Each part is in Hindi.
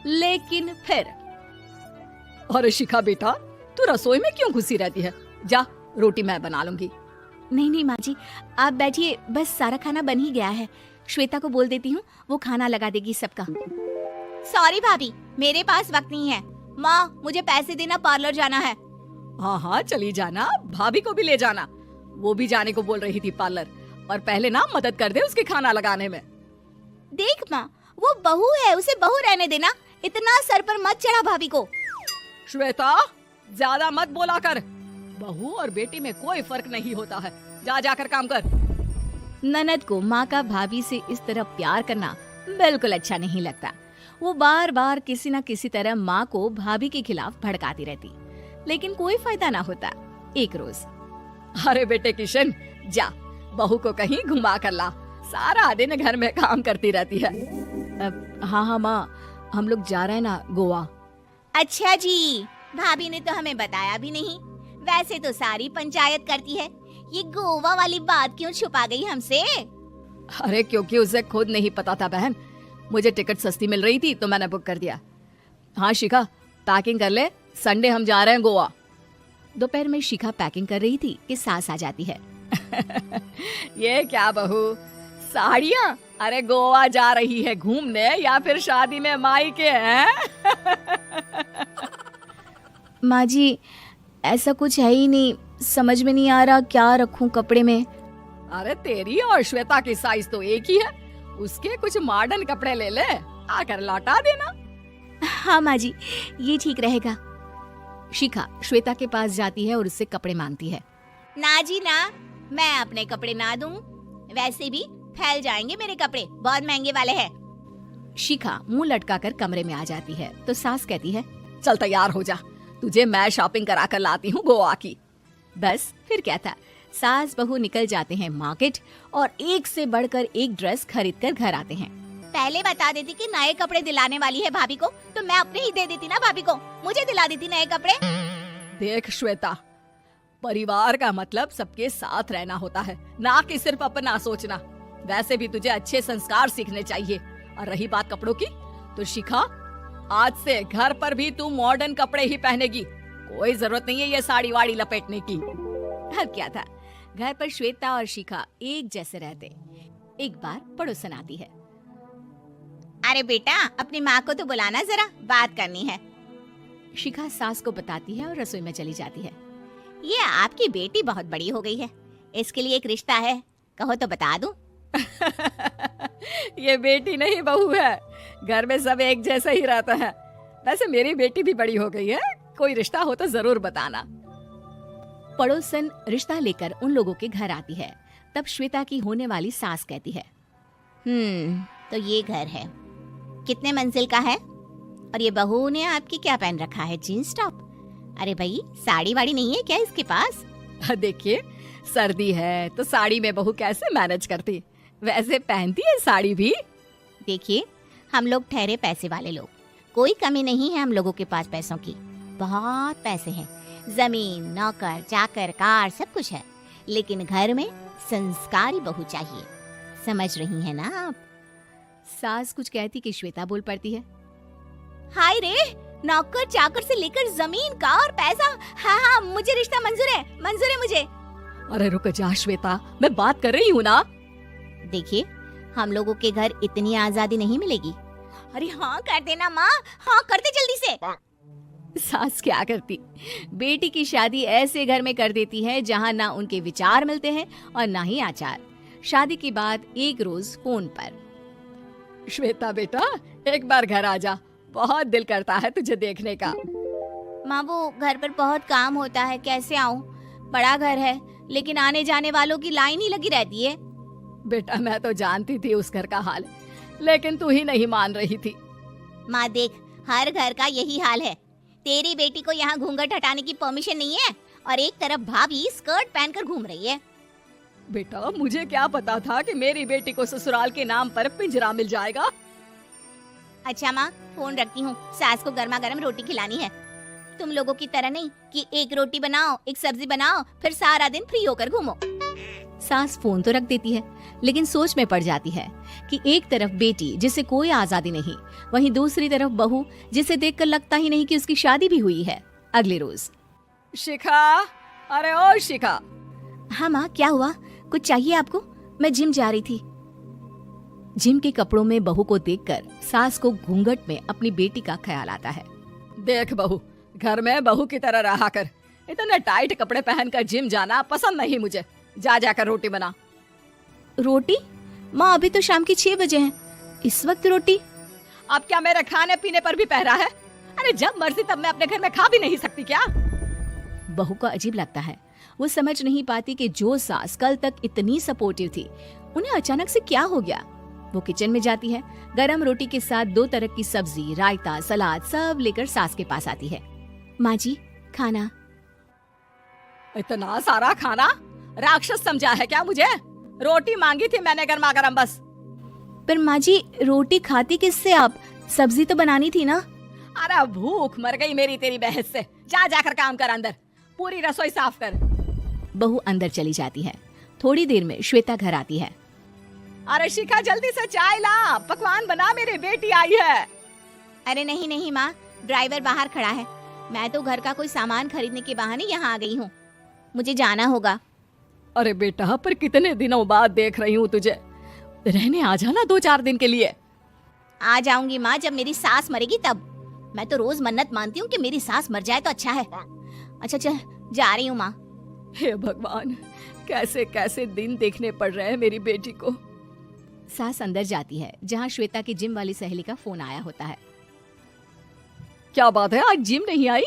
लेकिन फिर अरे शिखा बेटा, तू रसोई में क्यों घुसी रहती है? जा, रोटी मैं बना लूंगी। नहीं नहीं माँ जी, आप बैठिए, बस सारा खाना बन ही गया है। श्वेता को बोल देती हूँ, वो खाना लगा देगी सबका। सॉरी भाभी, मेरे पास वक्त नहीं है। माँ, मुझे पैसे देना, पार्लर जाना है। हाँ हाँ चली जाना, भाभी को भी ले जाना। वो भी जाने को बोल रही थी पार्लर, और पहले ना मदद कर दे उसके खाना लगाने में। देख माँ, वो बहू है, उसे बहू रहने देना, इतना सर पर मत चढ़ा भाभी को। श्वेता, ज्यादा मत बोला कर। बहू और बेटी में कोई फर्क नहीं होता है। जा जाकर काम कर। ननद को माँ का भाभी से इस तरह प्यार करना बिल्कुल अच्छा नहीं लगता। वो बार बार किसी न किसी तरह माँ को भाभी के खिलाफ भड़काती रहती, लेकिन कोई फायदा ना होता। एक रोज, अरे बेटे किशन, जा बहू को कहीं घुमा कर ला, सारा दिन घर में काम करती रहती है। हाँ हाँ माँ, हम लोग जा रहे हैं ना गोवा। अच्छा जी, भाभी ने तो हमें बताया भी नहीं। वैसे तो सारी पंचायत करती है, ये गोवा वाली बात क्यों छुपा गई हमसे? अरे क्योंकि उसे खुद नहीं पता था बहन, मुझे टिकट सस्ती मिल रही थी तो मैंने बुक कर दिया। हाँ शिखा, पैकिंग कर ले, संडे हम जा रहे हैं गोवा। दोपहर में शिखा पैकिंग कर रही थी कि सास आ जाती है। ये क्या बहू, साड़ियाँ? अरे गोवा जा रही है घूमने या फिर शादी में मायके हैं? माँ जी, ऐसा कुछ है ही नहीं, समझ में नहीं आ रहा क्या रखूं कपड़े में। अरे तेरी और श्वेता की साइज तो एक ही है, उसके कुछ मॉडर्न कपड़े ले ले, आकर लौटा देना। हाँ माँ जी, ये ठीक रहेगा। शिखा श्वेता के पास जाती है और उससे कपड़े मांगती है। ना जी ना, मैं अपने कपड़े ना दूं, वैसे भी फैल जाएंगे मेरे कपड़े, बहुत महंगे वाले हैं। शिखा मुंह लटकाकर कमरे में आ जाती है तो सास कहती है, चल तैयार हो जा, तुझे मैं शॉपिंग करा कर लाती हूँ गोवा की। बस फिर क्या था, सास बहू निकल जाते हैं मार्केट और एक से बढ़कर एक ड्रेस खरीद कर घर आते हैं। पहले बता देती कि नए कपड़े दिलाने वाली है भाभी को, तो मैं अपने ही दे देती ना भाभी को, मुझे दिला देती नए कपड़े। देख श्वेता, परिवार का मतलब सबके साथ रहना होता है, ना कि सिर्फ अपना सोचना। वैसे भी तुझे अच्छे संस्कार सीखने चाहिए। और रही बात कपड़ों की, तो शिखा, आज से घर पर भी तू मॉडर्न कपड़े ही पहनेगी, कोई जरूरत नहीं है ये साड़ी वाड़ी लपेटने की। अब क्या था, घर पर श्वेता और शिखा एक जैसे रहते। एक बार पड़ोसन आती है। अरे बेटा, अपनी माँ को तो बुलाना, जरा बात करनी है। शिखा सास को बताती है और रसोई में चली जाती है। ये आपकी बेटी बहुत बड़ी हो गई है, इसके लिए एक रिश्ता है, कहो तो बता दूं। ये बेटी नहीं बहू है, घर में सब एक जैसा ही रहता है। वैसे मेरी बेटी भी बड़ी हो गई है, कोई रिश्ता हो तो जरूर बताना। पड़ोसन रिश्ता लेकर उन लोगों के घर आती है। तब श्वेता की होने वाली सास कहती है, तो ये घर है, कितने मंजिल का है? और ये बहू ने आपकी क्या पहन रखा है, जीन्स टॉप? अरे भाई, साड़ी वाड़ी नहीं है क्या इसके पास? देखिए, सर्दी है तो साड़ी में बहू कैसे मैनेज करती, वैसे पहनती है साड़ी भी। देखिए, हम लोग ठहरे पैसे वाले लोग, कोई कमी नहीं है हम लोगों के पास पैसों की, बहुत पैसे हैं, जमीन, नौकर चाकर, कार, सब कुछ है, लेकिन घर में संस्कारी बहू चाहिए, समझ रही हैं ना आप? सास कुछ कहती कि श्वेता बोल पड़ती है, हाय रे, नौकर चाकर से लेकर जमीन, कार, पैसा, हाँ हाँ मुझे रिश्ता मंजूर है मुझे। अरे रुक जा श्वेता, मैं बात कर रही हूँ ना। देखिए, हम लोगों के घर इतनी आजादी नहीं मिलेगी। अरे हाँ कर देना माँ, हाँ कर दे जल्दी से। सास क्या करती, बेटी की शादी ऐसे घर में कर देती है जहाँ ना उनके विचार मिलते हैं और ना ही आचार। शादी के बाद एक रोज फोन पर, श्वेता बेटा, एक बार घर आ जा, बहुत दिल करता है तुझे देखने का। माँ, वो घर पर बहुत काम होता है, कैसे आऊँ? बड़ा घर है, लेकिन आने जाने वालों की लाइन ही लगी रहती है। बेटा, मैं तो जानती थी उस घर का हाल, लेकिन तू ही नहीं मान रही थी। माँ देख, हर घर का यही हाल है। तेरी बेटी को यहाँ घूंघट हटाने की परमिशन नहीं है और एक तरफ भाभी स्कर्ट पहनकर घूम रही है। बेटा, मुझे क्या पता था कि मेरी बेटी को ससुराल के नाम पर पिंजरा मिल जाएगा। अच्छा माँ, फोन रखती हूँ, सास को गर्मा गर्म रोटी खिलानी है। तुम लोगों की तरह नहीं कि एक रोटी बनाओ, एक सब्जी बनाओ, फिर सारा दिन फ्री होकर घूमो। सास फोन तो रख देती है, लेकिन सोच में पड़ जाती है। कि एक तरफ बेटी जिसे कोई आजादी नहीं, वहीं दूसरी तरफ बहू जिसे देखकर लगता ही नहीं कि उसकी शादी भी हुई है। अगले रोज। शिखा, अरे ओ शिखा। हाँ माँ, क्या हुआ? कुछ चाहिए आपको? मैं जिम जा रही थी। जिम के कपड़ों में बहू को देखकर सास को घूंघट में अपनी बेटी का ख्याल आता है। देख बहू, घर में बहू की तरह रहा कर। इतने टाइट कपड़े पहनकर जिम जाना पसंद नहीं मुझे। जा जाकर रोटी बना। रोटी? माँ, अभी तो शाम के 6 बजे हैं, इस वक्त रोटी? अब क्या मेरे खाने पीने पर भी पहरा है? अरे जब मर्जी तब मैं अपने घर में खा भी नहीं सकती क्या? बहू को अजीब लगता है। वो समझ नहीं पाती कि जो सास कल तक इतनी सपोर्टिव थी, उन्हें अचानक से क्या हो गया। वो किचन में जाती है, गरम रोटी के साथ 2 तरह की सब्जी, रायता, सलाद सब लेकर सास के पास आती है। माँ जी, खाना। इतना सारा खाना? राक्षस समझा है क्या मुझे? रोटी मांगी थी मैंने गर्मा गर्म बस। पर माँ जी, रोटी खाती किससे आप? सब्जी तो बनानी थी ना। अरे भूख मर गई मेरी तेरी बहस से। जा जाकर काम कर, अंदर पूरी रसोई साफ कर। बहू अंदर चली जाती है। थोड़ी देर में श्वेता घर आती है। अरे शिखा, जल्दी से चाय ला, पकवान बना, मेरी बेटी आई है। अरे नहीं नहीं माँ, ड्राइवर बाहर खड़ा है। मैं तो घर का कोई सामान खरीदने के बहाने यहाँ आ गई हूँ, मुझे जाना होगा। अरे बेटा, पर कितने दिनों बाद देख रही हूँ तुझे, रहने आ जाना 2-4 दिन के लिए। आ जाऊंगी माँ, जब मेरी सास मरेगी तब। मैं तो रोज मन्नत मानती हूँ कि मेरी सास मर जाए तो अच्छा है। अच्छा चल, जा रही हूँ माँ। हे भगवान, कैसे कैसे दिन देखने पड़ रहे हैं मेरी बेटी को। सास अंदर जाती है, जहाँ श्वेता की जिम वाली सहेली का फोन आया होता है। क्या बात है, आज जिम नहीं आई?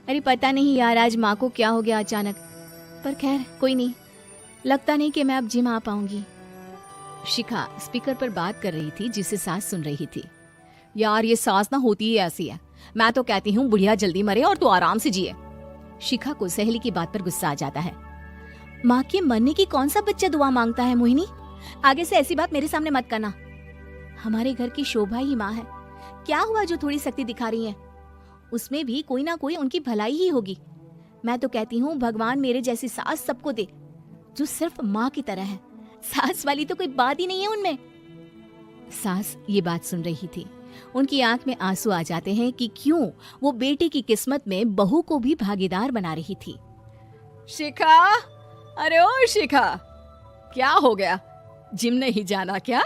अरे पता नहीं यार, आज माँ को क्या हो गया अचानक। पर खैर कोई नहीं, लगता नहीं कि मैं अब जिम आ पाऊंगी। शिखा स्पीकर पर बात कर रही थी, जिसे सास सुन रही थी। यार ये सास ना होती ही ऐसी है। मैं तो कहती हूँ बुढ़िया जल्दी मरे और तू आराम से जिए। शिखा को सहेली की बात पर गुस्सा आ जाता है। माँ के मरने की कौन सा बच्चा दुआ मांगता है मोहिनी? आगे से ऐसी बात मेरे सामने मत करना। हमारे घर की शोभा ही माँ है। क्या हुआ जो थोड़ी शक्ति दिखा रही है? उसमें भी कोई ना कोई उनकी भलाई ही होगी। मैं तो कहती हूँ भगवान मेरे जैसी सास सबको दे, जो सिर्फ माँ की तरह है। सास वाली तो कोई बात ही नहीं है उनमें। सास ये बात सुन रही थी। उनकी आंख में आंसू आ जाते हैं कि क्यों वो बेटी की किस्मत में बहू को भी भागीदार बना रही थी। शिखा, अरे ओ शिखा, क्या हो गया? जिम नहीं जाना क्या?